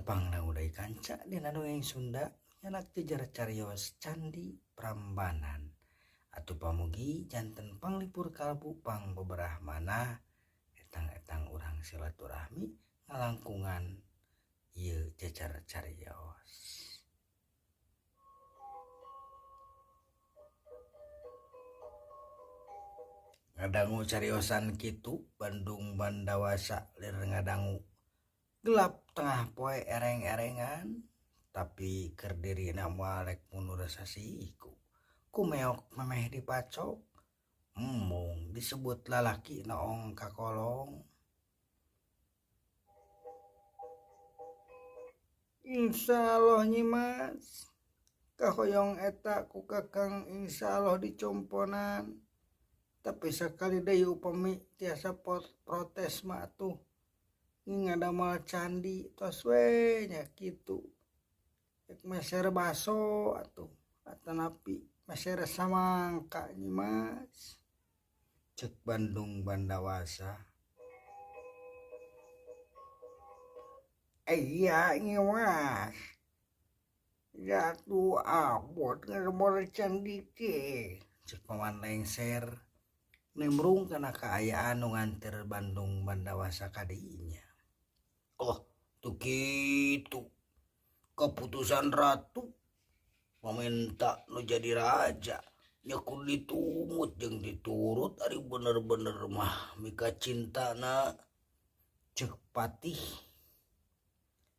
tepangna uday kanca dina dongeng Sunda nyanak jejer carios Candi Prambanan atuh pamugi janten panglipur kalbu pang beberah mana etang-etang urang silaturahmi ngalangkungan ieu jejer carios. Ngadangu cariosan kitu Bandung Bandawasa lir ngadangu gelap tengah poe ereng-erengan tapi kerdirina mualek munur sasiku kumeok memeh dipacok embung disebut lalaki noong kakolong. Insyaallah nyimas kahoyong eta ku kakang insyaallah dicomponan tapi sakali deui upami tiasa protes mah atuh ngadamal candi tos we nya kitu ek meser baso atuh atanapi meser samangka nyimas cek Bandung Bandawasa. Iya nyimas jatuh abot ngadamel candi teh cek paman lengser nimrung kana kaayaan nu nganter Bandung Bandawasa ka dinya. Oh tuh gitu keputusan ratu meminta nu jadi raja nyakur ditumut jeung diturut ari bener-bener mah mika cintana cek patih